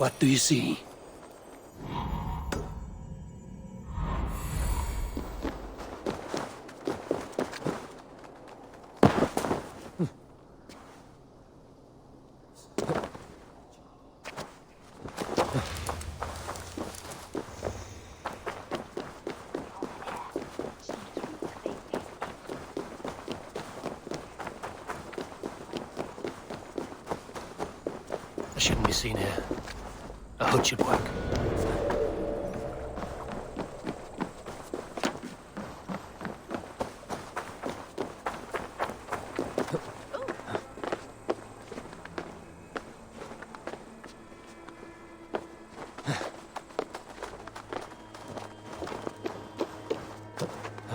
What do you see? I shouldn't be seen here. A hood should work.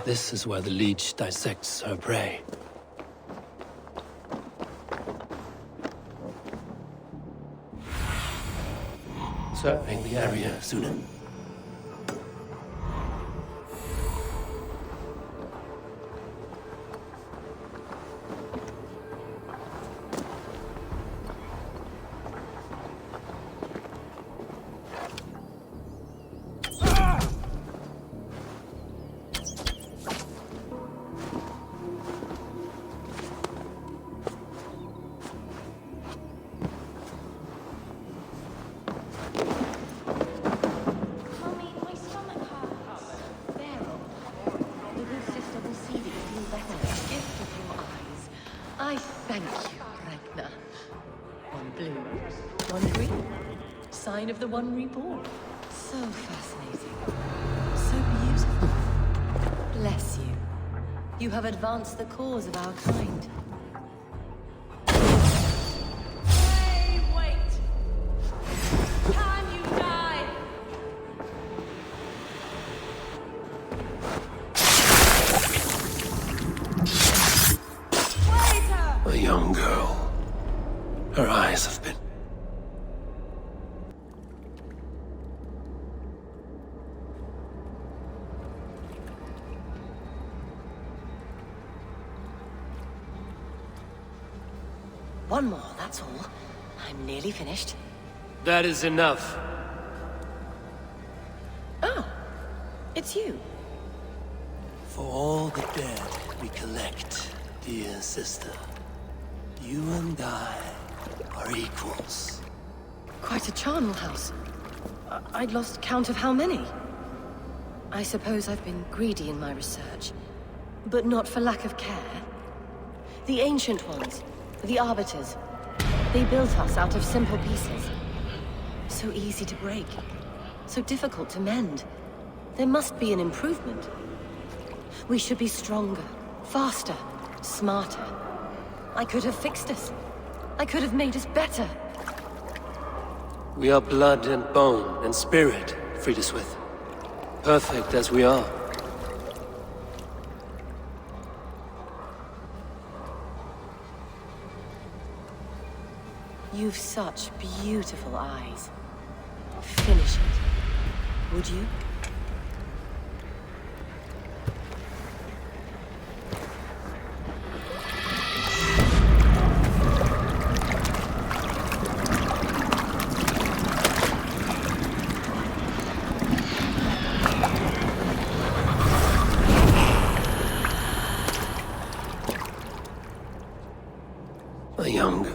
This is where the leech dissects her prey. Surveying the area soon. I thank you, Ragnar. One blue, one green. Sign of the one reborn. So fascinating. So beautiful. Bless you. You have advanced the cause of our kind. Hey, wait! Can you die? A young girl. Her eyes have been... One more, that's all. I'm nearly finished. That is enough. Oh, it's you. For all the dead we collect, dear sister, you and I are equals. Quite a charnel house. I'd lost count of how many. I suppose I've been greedy in my research, but not for lack of care. The ancient ones, the arbiters, they built us out of simple pieces. So easy to break, so difficult to mend. There must be an improvement. We should be stronger, faster, smarter. I could have fixed us. I could have made us better. We are blood and bone and spirit, Friedeswith. Perfect as we are. You've such beautiful eyes. Finish it, would you? A young...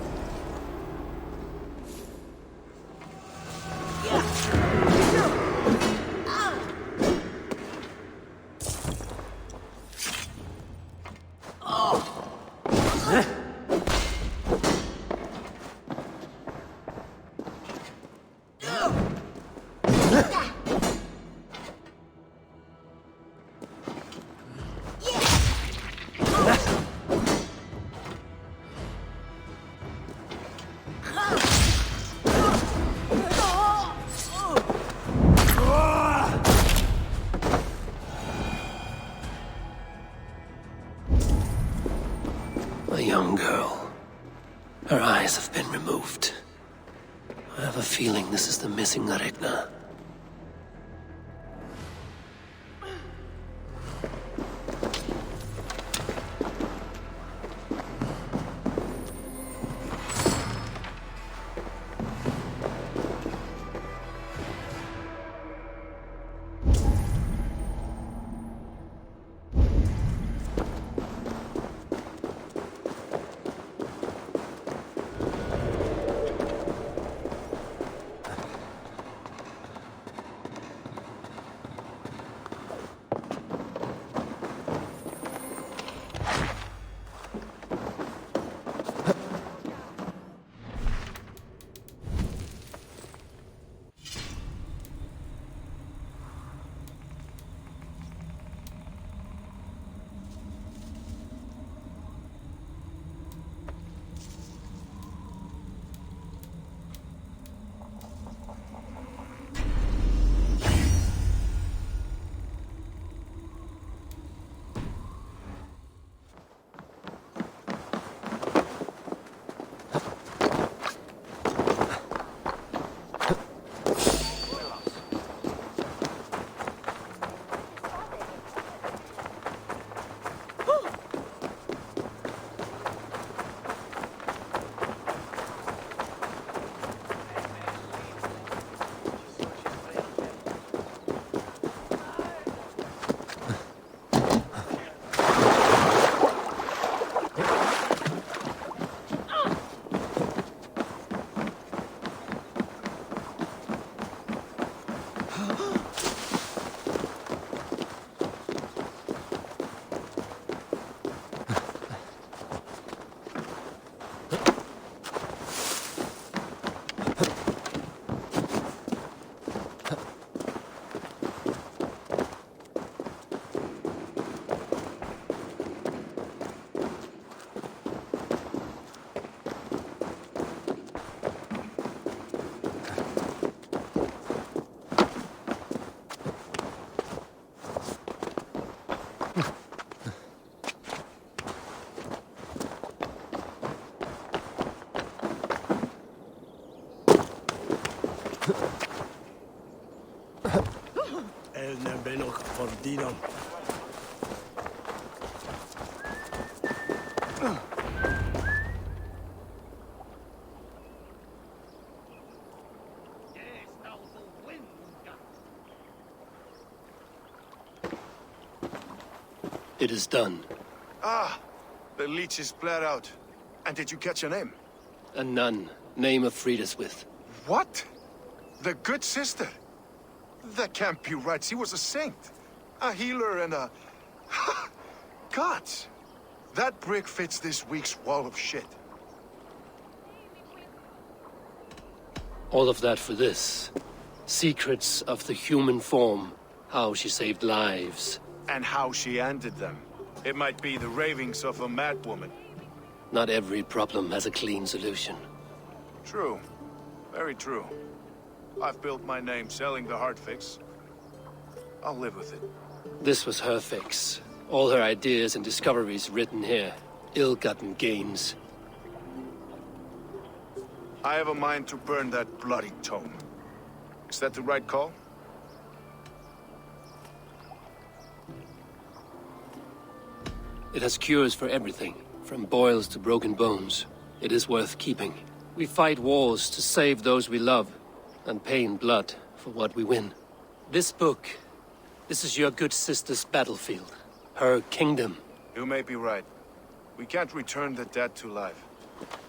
A young girl. Her eyes have been removed. I have a feeling this is the missing Ragnar. Dino. It is done. Ah, the leech is bled out. And did you catch a name? A nun. Name of Frida's with. What? The good sister? That can't be right. She was a saint. A healer and a... Gods! That brick fits this week's wall of shit. All of that for this. Secrets of the human form. How she saved lives. And how she ended them. It might be the ravings of a madwoman. Not every problem has a clean solution. True. Very true. I've built my name selling the heart fix. I'll live with it. This was her fix. All her ideas and discoveries written here. Ill-gotten gains. I have a mind to burn that bloody tome. Is that the right call? It has cures for everything, from boils to broken bones. It is worth keeping. We fight wars to save those we love, and pay in blood for what we win. This book, this is your good sister's battlefield. Her kingdom. You may be right. We can't return the dead to life.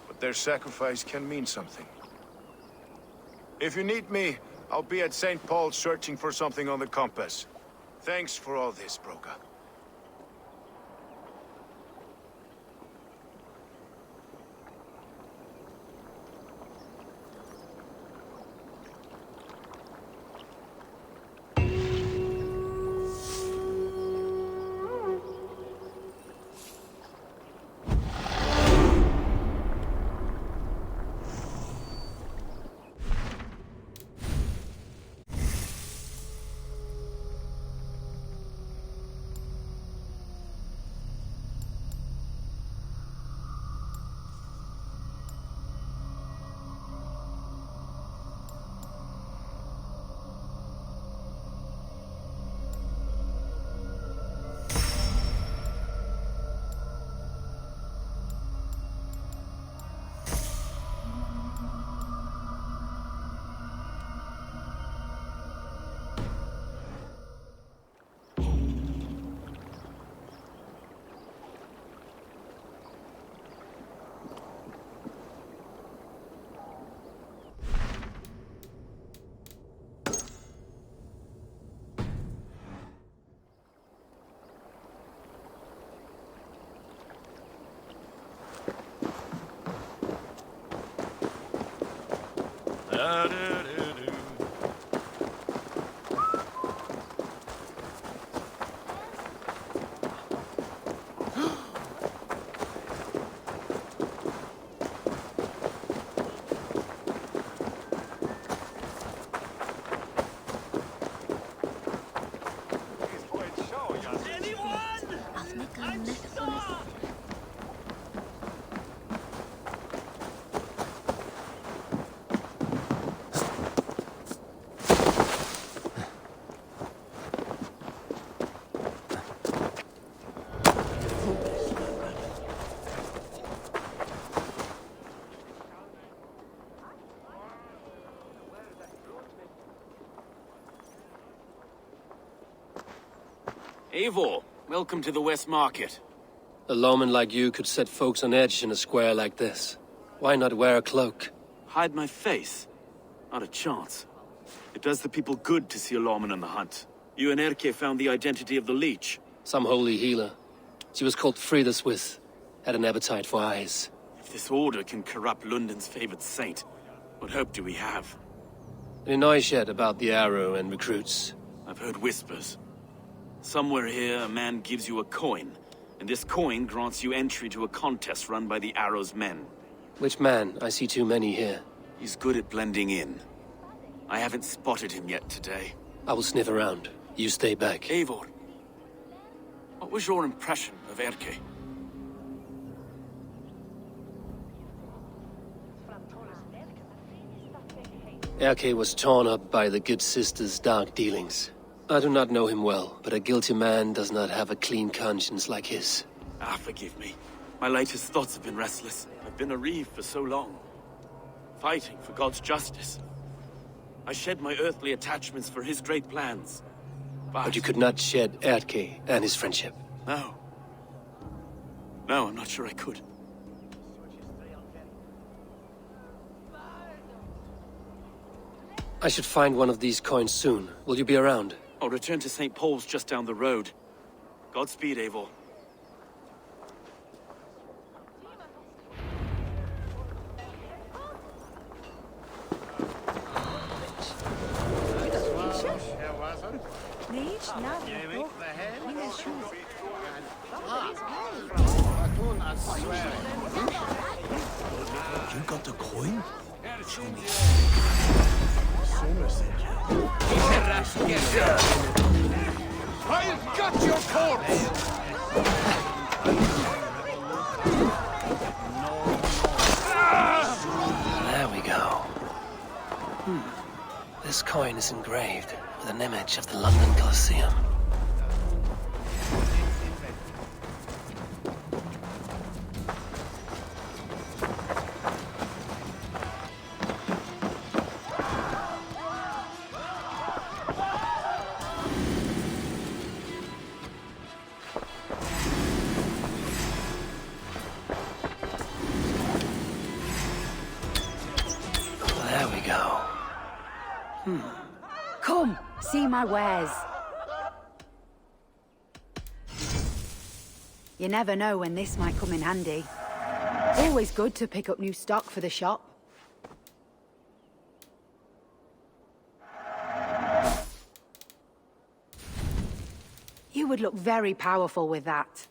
But their sacrifice can mean something. If you need me, I'll be at St. Paul's searching for something on the compass. Thanks for all this, Broga. Eivor, welcome to the West Market. A lawman like you could set folks on edge in a square like this. Why not wear a cloak? Hide my face? Not a chance. It does the people good to see a lawman on the hunt. You and Erke found the identity of the leech. Some holy healer. She was called Frida Swith. Had an appetite for eyes. If this order can corrupt London's favored saint, what hope do we have? Any noise yet about the arrow and recruits? I've heard whispers. Somewhere here, a man gives you a coin, and this coin grants you entry to a contest run by the Arrow's men. Which man? I see too many here. He's good at blending in. I haven't spotted him yet today. I will sniff around. You stay back. Eivor, what was your impression of Erke? Erke was torn up by the good sister's dark dealings. I do not know him well, but a guilty man does not have a clean conscience like his. Ah, forgive me. My latest thoughts have been restless. I've been a reeve for so long, fighting for God's justice. I shed my earthly attachments for his great plans. But you could not shed Erke and his friendship. No. No, I'm not sure I could. I should find one of these coins soon. Will you be around? I'll return to St. Paul's just down the road. Godspeed, Eivor. You got the coin? Show me. I've got your corpse! There we go. This coin is engraved with an image of the London Colosseum. There we go. Come, see my wares. You never know when this might come in handy. Always good to pick up new stock for the shop. You would look very powerful with that.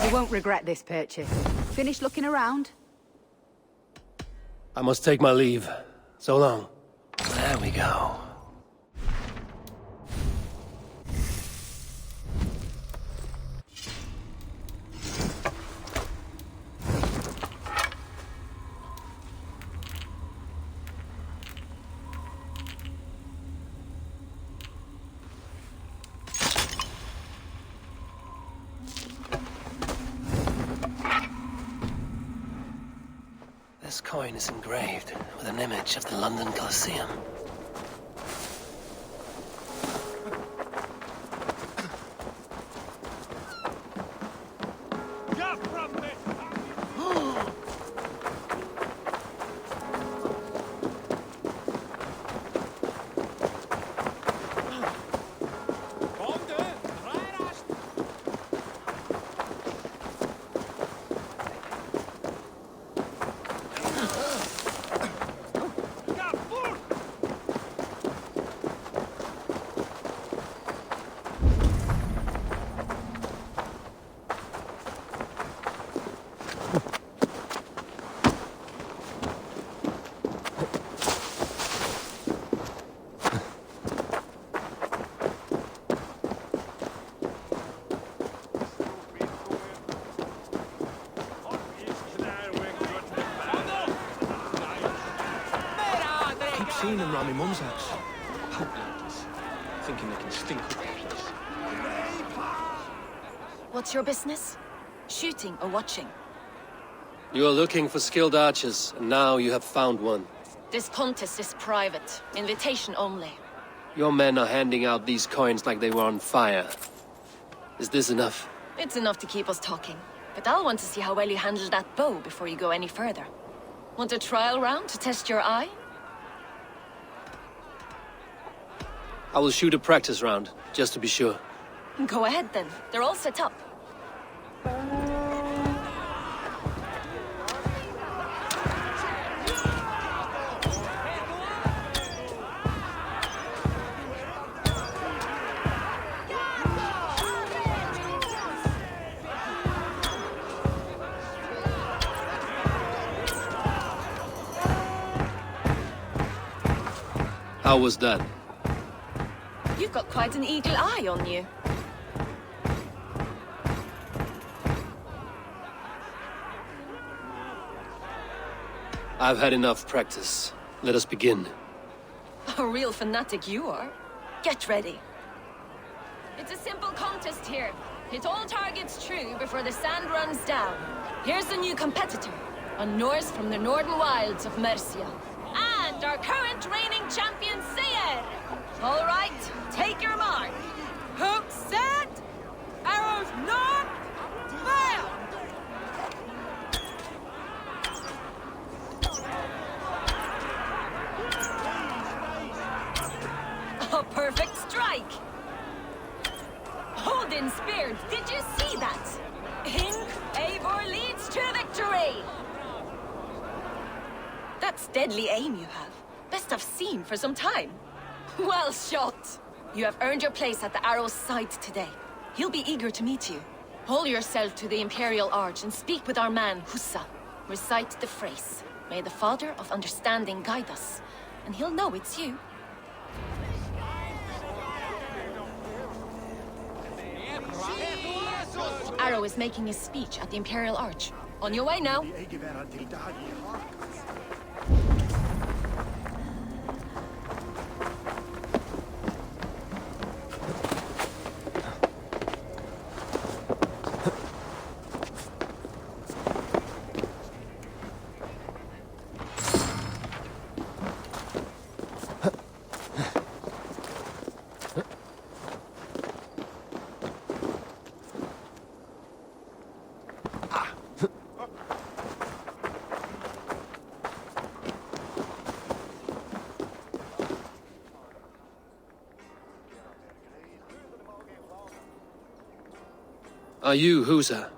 You won't regret this purchase. Finished looking around? I must take my leave. So long. There we go. This coin is engraved with an image of the London Colosseum. Seen them round my mum's house. Outlanders. Thinking they can stink up the place. What's your business? Shooting or watching? You are looking for skilled archers, and now you have found one. This contest is private. Invitation only. Your men are handing out these coins like they were on fire. Is this enough? It's enough to keep us talking. But I'll want to see how well you handle that bow before you go any further. Want a trial round to test your eye? I will shoot a practice round, just to be sure. Go ahead then. They're all set up. How was that? You've got quite an eagle eye on you. I've had enough practice. Let us begin. A real fanatic you are. Get ready. It's a simple contest here. Hit all targets true before the sand runs down. Here's the new competitor, a Norse from the northern wilds of Mercia. And our current reigning champion, Seer! All right, take your mark. Hook set! Arrows knocked! Fire! A perfect strike! Odin speared, did you see that? In, Eivor leads to victory! That's deadly aim you have. Best I've seen for some time. Well shot! You have earned your place at the Arrow's side today. He'll be eager to meet you. Pull yourself to the Imperial Arch and speak with our man, Hussa. Recite the phrase. May the Father of Understanding guide us. And he'll know it's you. Arrow is making his speech at the Imperial Arch. On your way now. Are you Husa?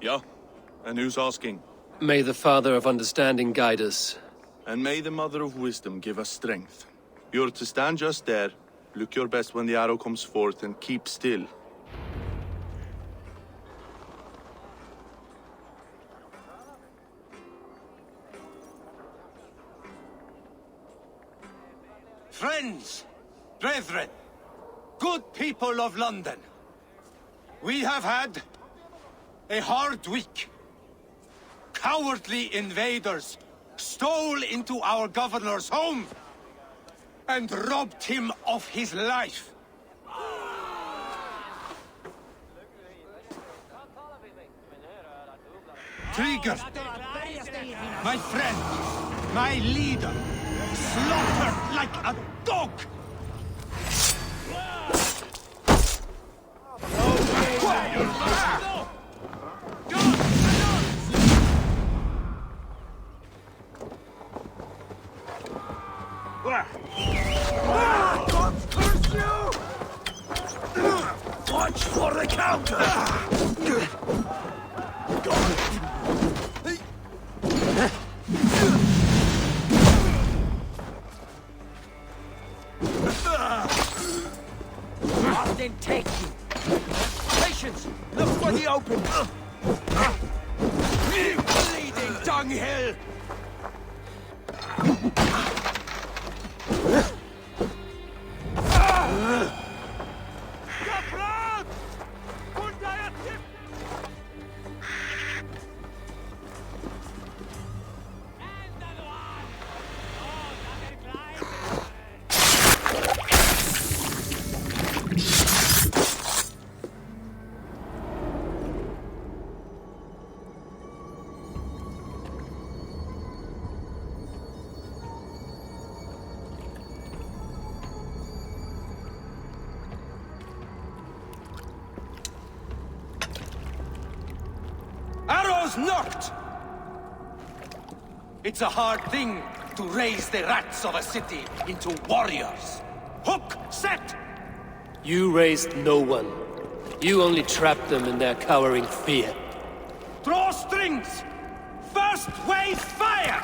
Yeah, and who's asking? May the Father of Understanding guide us. And may the Mother of Wisdom give us strength. You're to stand just there, look your best when the arrow comes forth, and keep still. Friends, brethren, good people of London, we have had a hard week. Cowardly invaders stole into our governor's home and robbed him of his life. Trigger, my friend, my leader, slaughtered like a dog. Watch for the counter! Then take you. Patience! Look for the open! You bleeding dunghill! Arrows knocked! It's a hard thing to raise the rats of a city into warriors. Hook, set! You raised no one. You only trapped them in their cowering fear. Draw strings! First wave fire!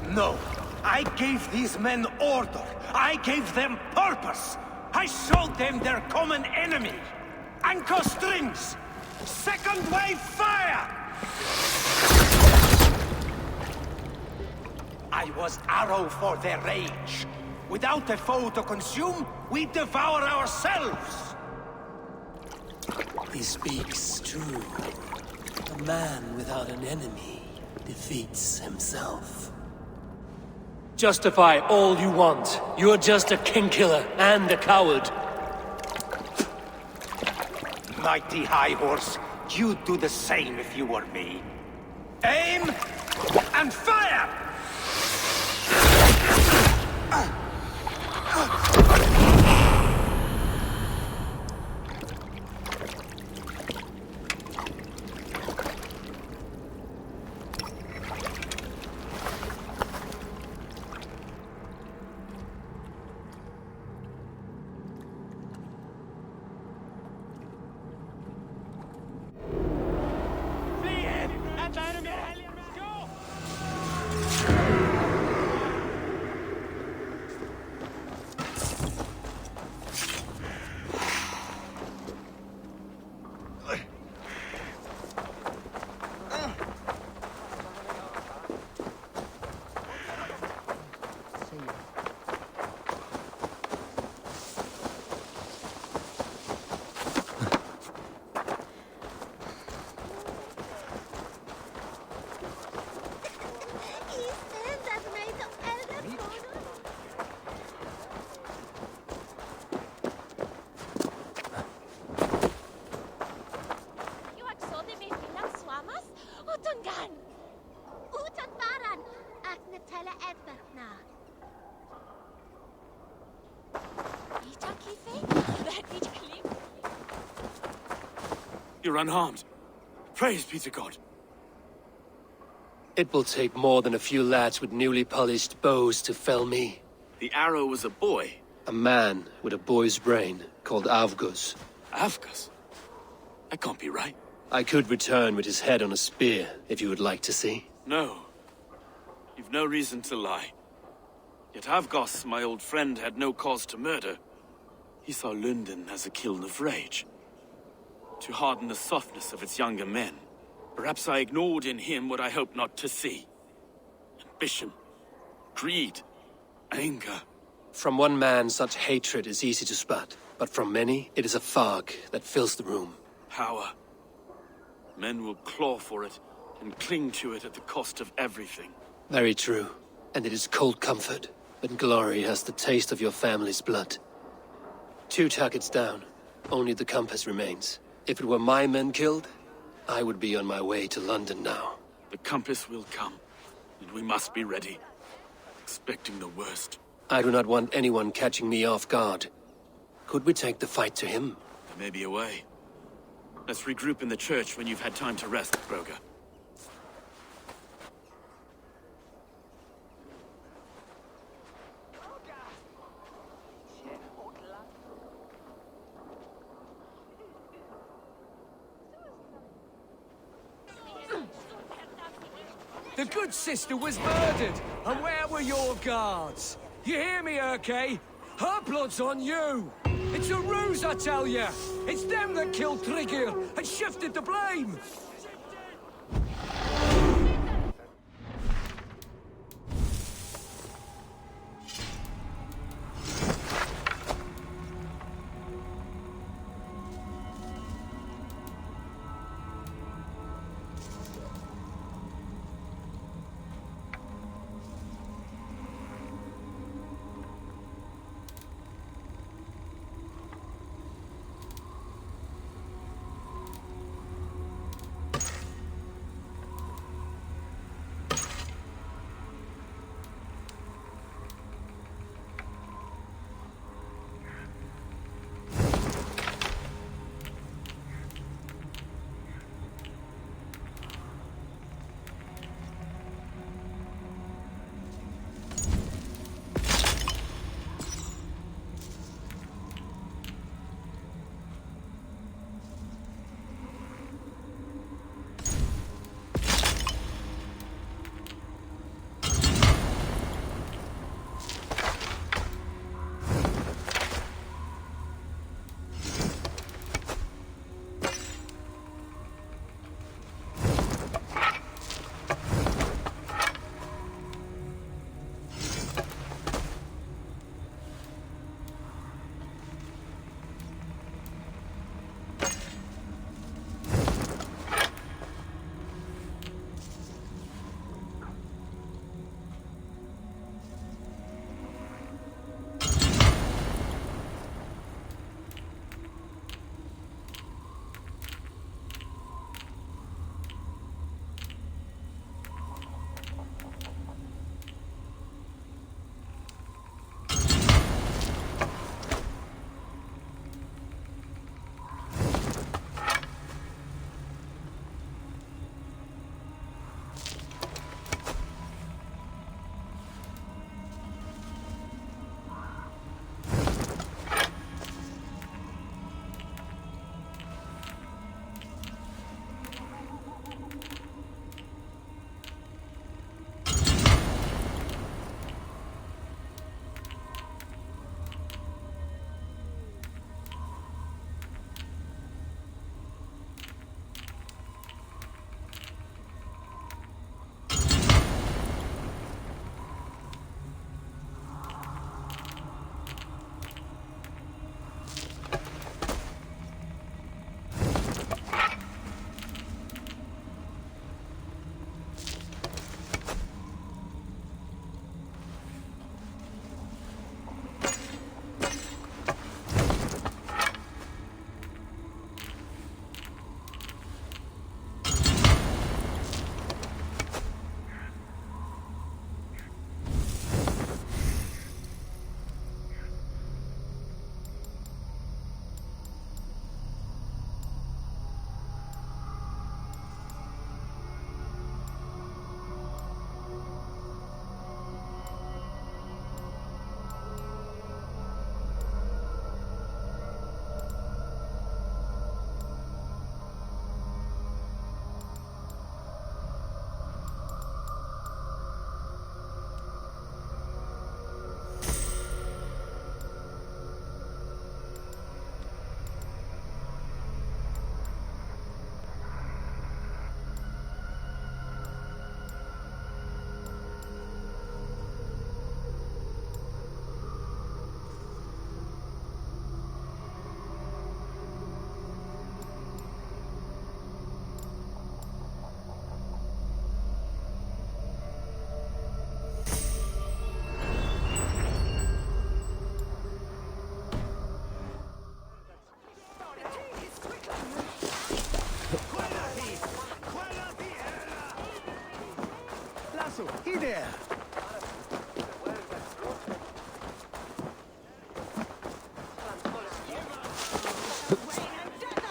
No, I gave these men order. I gave them purpose. I showed them their common enemy. Anchor strings! Second wave fire! I was arrow for their rage. Without a foe to consume, we devour ourselves! He speaks true. A man without an enemy defeats himself. Justify all you want. You're just a king-killer and a coward. Mighty High Horse, you'd do the same if you were me. Aim and fire! You're unharmed. Praise be to God. It will take more than a few lads with newly polished bows to fell me. The arrow was a boy. A man with a boy's brain, called Avgus. Avgus? That can't be right. I could return with his head on a spear, if you would like to see. No. You've no reason to lie. Yet Avgos, my old friend, had no cause to murder. He saw London as a kiln of rage. To harden the softness of its younger men. Perhaps I ignored in him what I hoped not to see. Ambition, greed, anger. From one man, such hatred is easy to spot. But from many, it is a fog that fills the room. Power. Men will claw for it and cling to it at the cost of everything. Very true. And it is cold comfort. But glory has the taste of your family's blood. 2 targets down. Only the compass remains. If it were my men killed, I would be on my way to London now. The compass will come, and we must be ready. Expecting the worst. I do not want anyone catching me off guard. Could we take the fight to him? There may be a way. Let's regroup in the church when you've had time to rest, Broga. The good sister was murdered, and where were your guards? You hear me, Urke? Her blood's on you! It's a ruse, I tell you! It's them that killed Trigir and shifted the blame!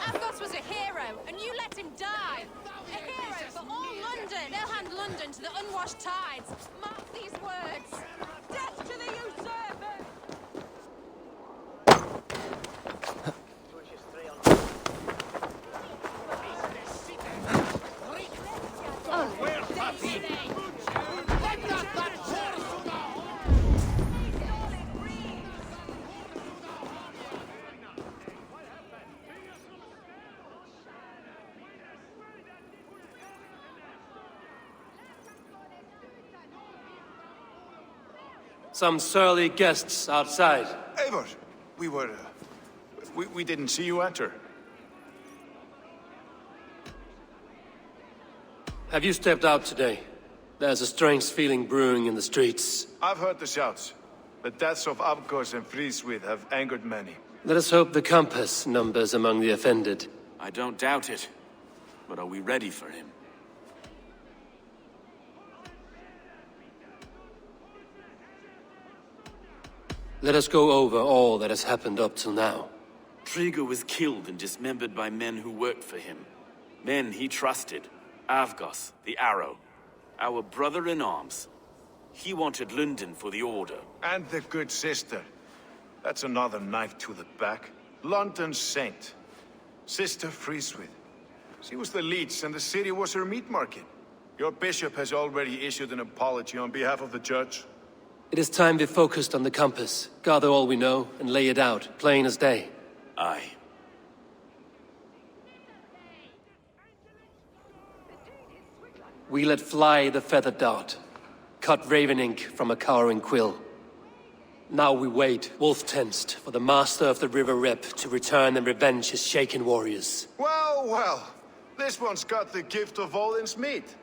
Avgos was a hero, and you let him die. A hero for all London. They'll hand London to the unwashed tides. Mark these words. Death to the usurper! Some surly guests outside. Eivor, we didn't see you enter. Have you stepped out today? There's a strange feeling brewing in the streets. I've heard the shouts. The deaths of Avgos and Friswith have angered many. Let us hope the compass numbers among the offended. I don't doubt it. But are we ready for him? Let us go over all that has happened up till now. Trigger was killed and dismembered by men who worked for him. Men he trusted. Avgos, the Arrow. Our brother-in-arms. He wanted London for the Order. And the good sister. That's another knife to the back. London's saint. Sister Friswith. She was the leech and the city was her meat market. Your bishop has already issued an apology on behalf of the church. It is time we focused on the compass, gather all we know, and lay it out, plain as day. Aye. We let fly the feathered dart, cut raven ink from a cowering quill. Now we wait, wolf-tensed, for the master of the River Rep to return and revenge his shaken warriors. Well, well. This one's got the gift of Odin's meat.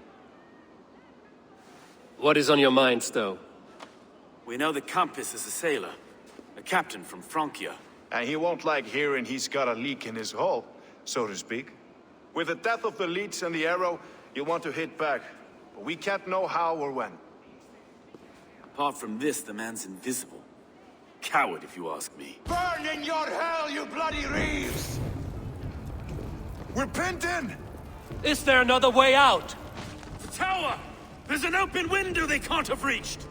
What is on your minds, though? We know the Compass is a sailor. A captain from Francia. And he won't like hearing he's got a leak in his hull, so to speak. With the death of the leech and the Arrow, you want to hit back. But we can't know how or when. Apart from this, the man's invisible. Coward, if you ask me. Burn in your hell, you bloody reeves! We're pinned in! Is there another way out? The tower! There's an open window they can't have reached!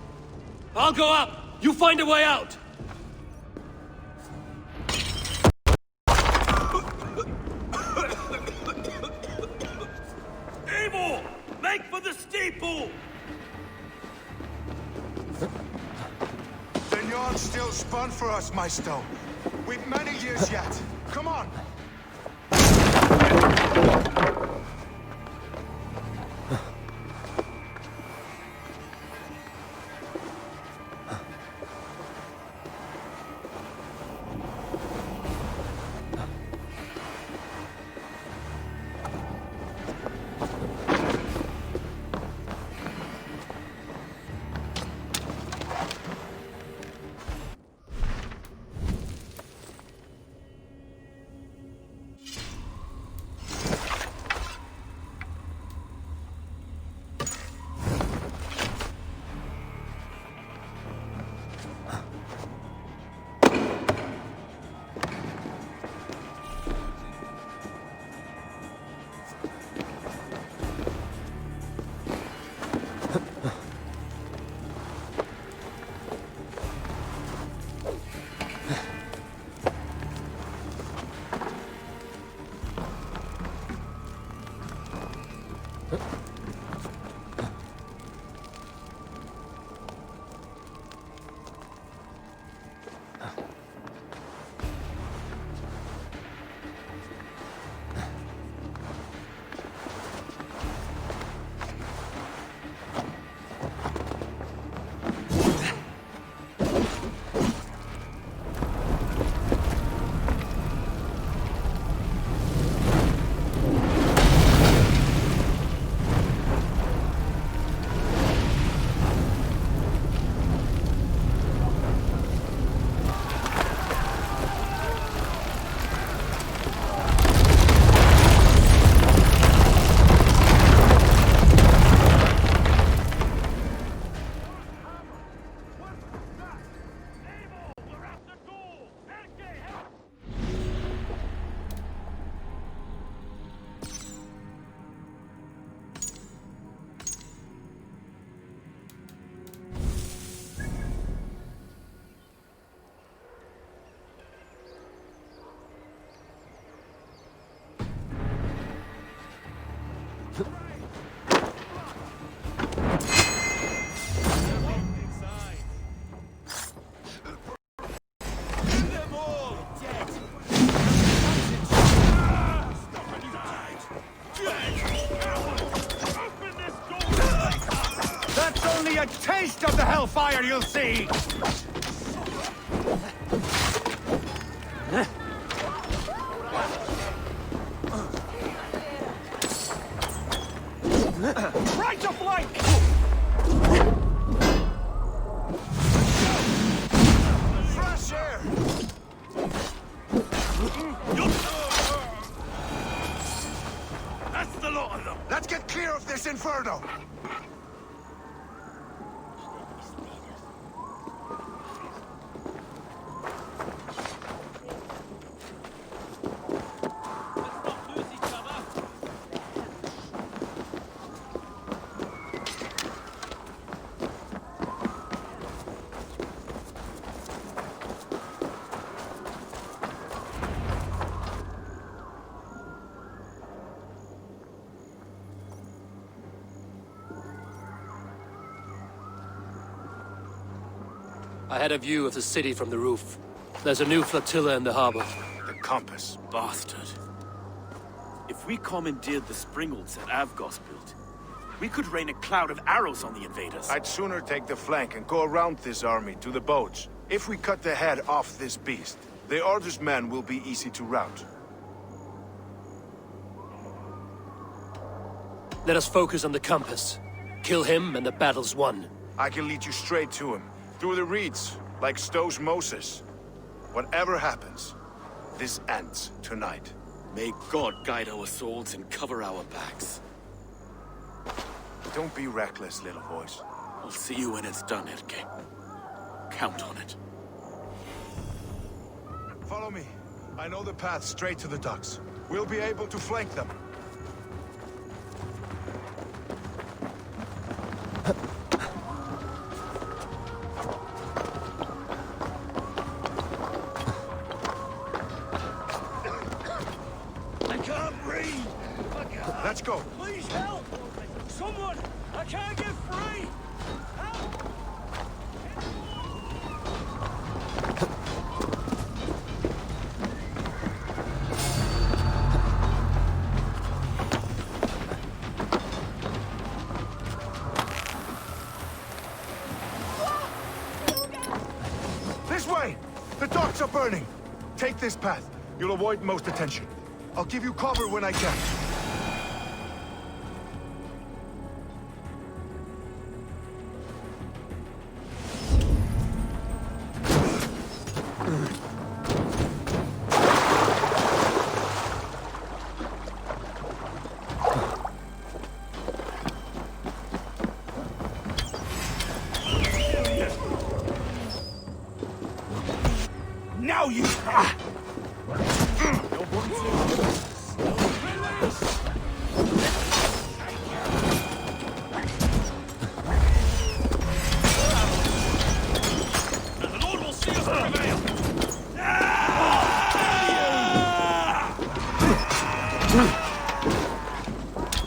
I'll go up! You find a way out! Eivor! Make for the steeple! The yarn's still spun for us, Maestro. We've many years yet. Come on! taste of the hellfire you'll see! Right to flank! Fresh air! That's the lot of them! Let's get clear of this inferno! I had a view of the city from the roof. There's a new flotilla in the harbor. The compass. Bastard. If we commandeered the springholds that Avgos built, we could rain a cloud of arrows on the invaders. I'd sooner take the flank and go around this army to the boats. If we cut the head off this beast, the Order's men will be easy to rout. Let us focus on the compass. Kill him and the battle's won. I can lead you straight to him. Through the reeds, like Stowe's Moses. Whatever happens, this ends tonight. May God guide our swords and cover our backs. Don't be reckless, little voice. I'll see you when it's done, Erke. Count on it. Follow me. I know the path straight to the docks. We'll be able to flank them. Let's go. Please help! Someone! I can't get free! Help! This way! The docks are burning! Take this path. You'll avoid most attention. I'll give you cover when I can. Now you...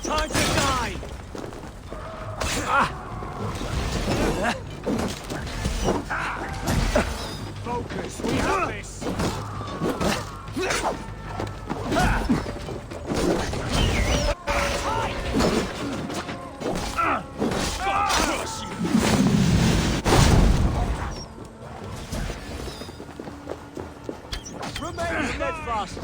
Time to die! Focus, we have this! Remain steadfast!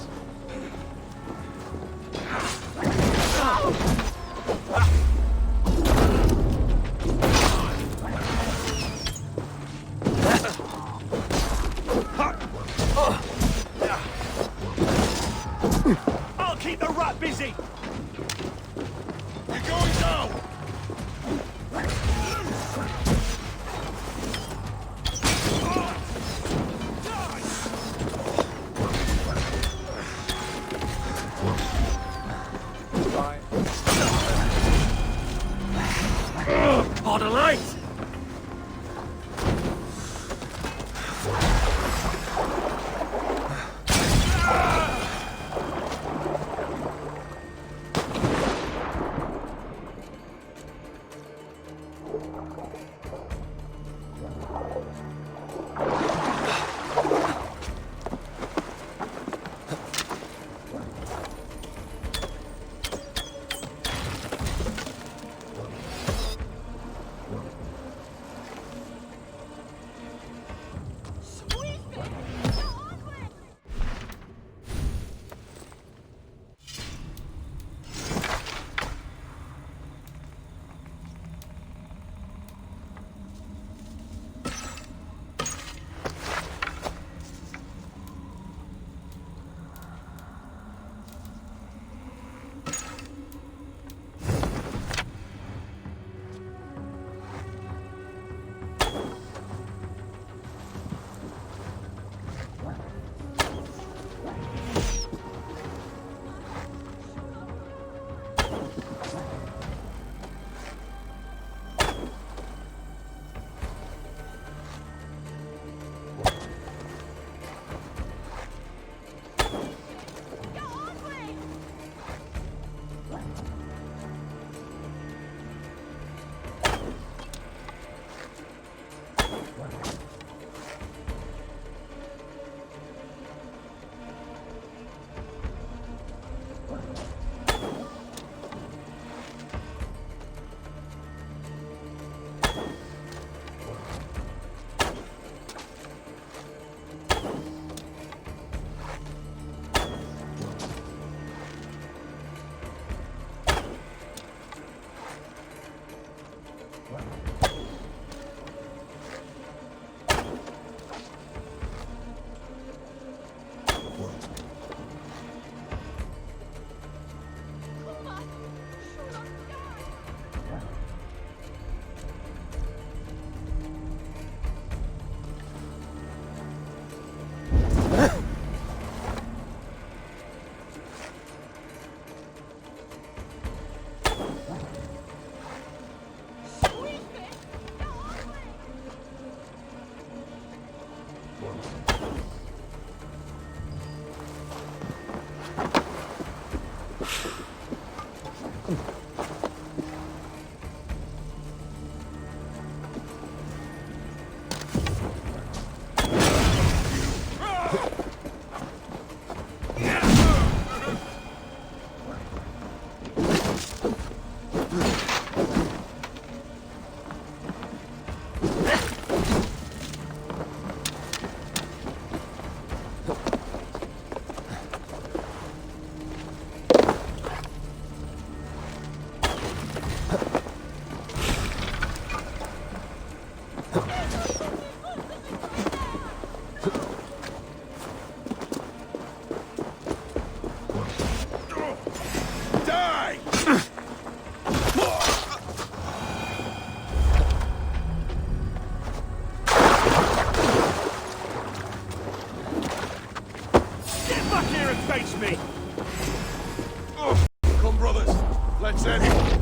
I'll keep the rat busy! You're going down! Face me! Come, brothers. Let's end.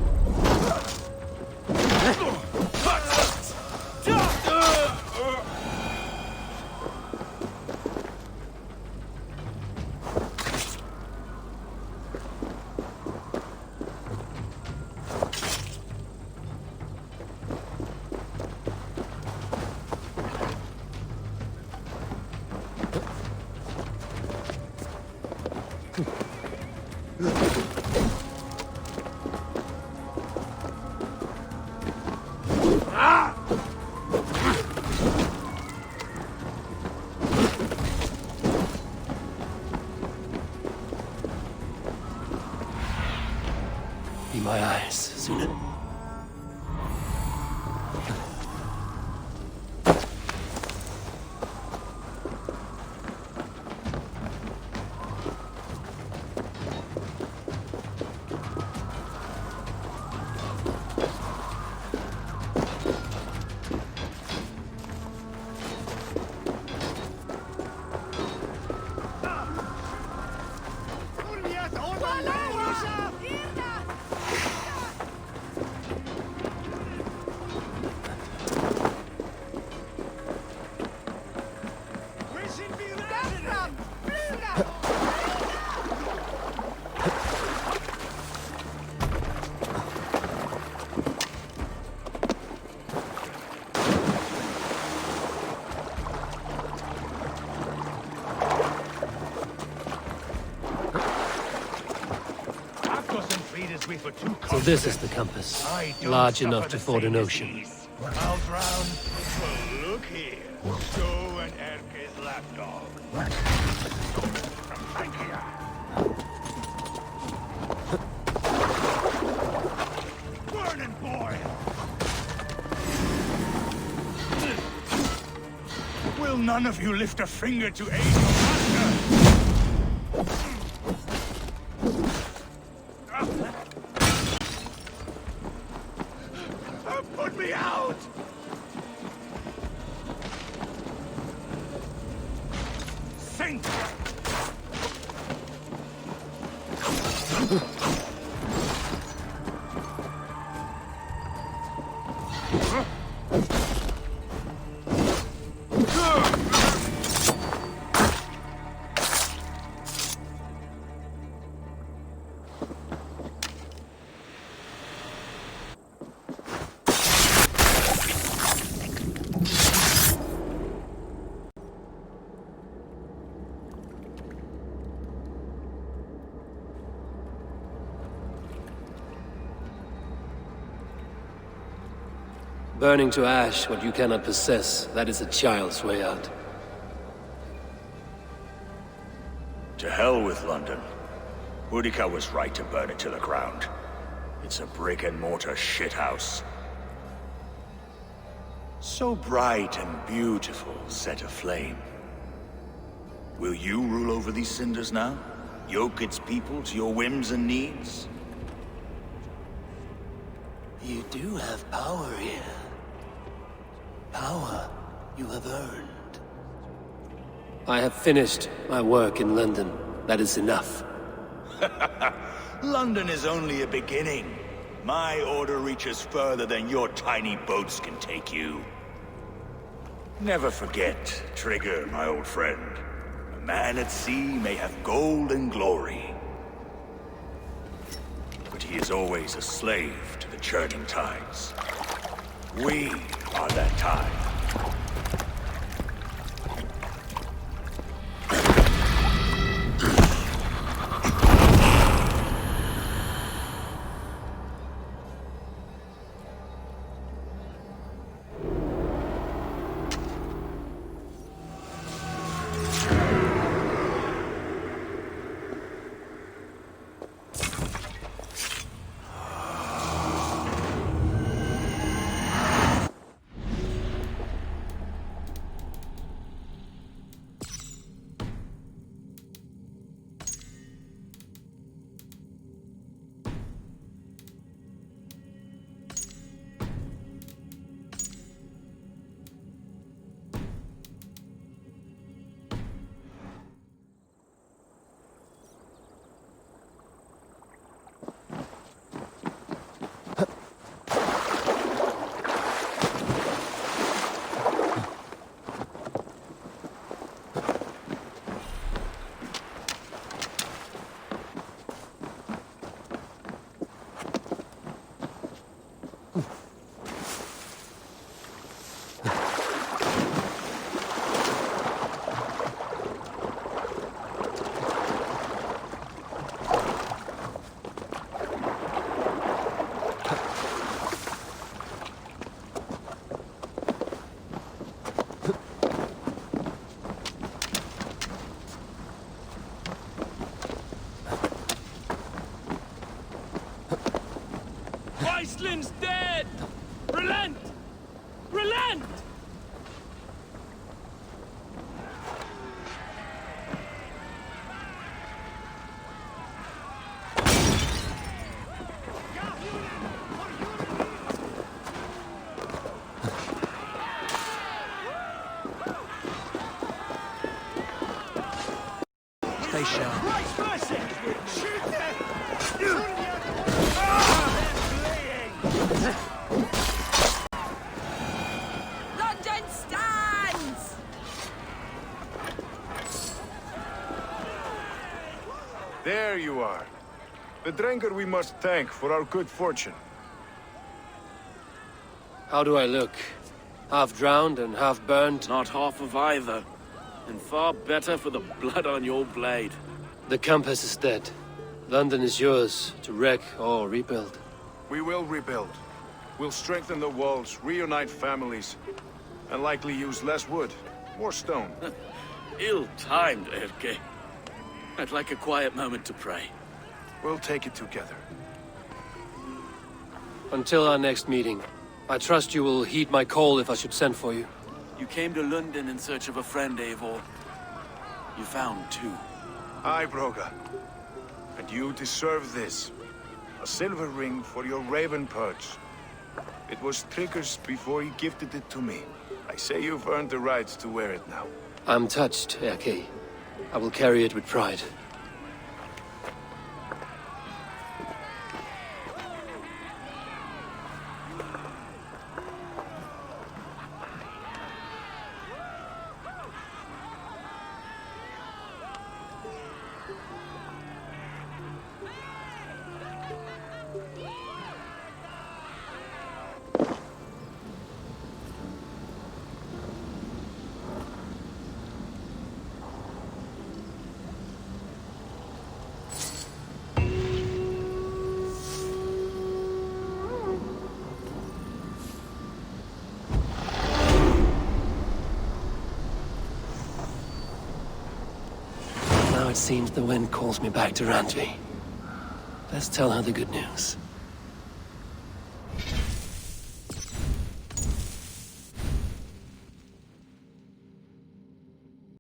Be my eyes, Suna. So this is the compass. Large enough to ford an ocean. Out round. So look here. Show an Erke's lapdog. Thank you. Burn and boil. Will none of you lift a finger to aid your master? Put me out! Sink! Burning to ash what you cannot possess, that is a child's way out. To hell with London. Boudica was right to burn it to the ground. It's a brick-and-mortar shithouse. So bright and beautiful, set aflame. Will you rule over these cinders now? Yoke its people to your whims and needs? You do have power here. Power you have earned. I have finished my work in London. That is enough. London is only a beginning. My order reaches further than your tiny boats can take you. Never forget, Trigger, my old friend. A man at sea may have gold and glory, but he is always a slave to the churning tides. We are that tide. shall. Christ mercy! Shoot them! London stands! There you are. The Drenker we must thank for our good fortune. How do I look? Half drowned and half burned? Not half of either. And far better for the blood on your blade. The Compass is dead. London is yours, to wreck or rebuild. We will rebuild. We'll strengthen the walls, reunite families, and likely use less wood, more stone. Ill-timed, Erke. I'd like a quiet moment to pray. We'll take it together. Until our next meeting, I trust you will heed my call if I should send for you. You came to London in search of a friend, Eivor. You found two. Aye, Broga. And you deserve this. A silver ring for your raven perch. It was Trigger's before he gifted it to me. I say you've earned the right to wear it now. I'm touched, Erke. I will carry it with pride. Now it seems the wind calls me back to Randvi. Let's tell her the good news.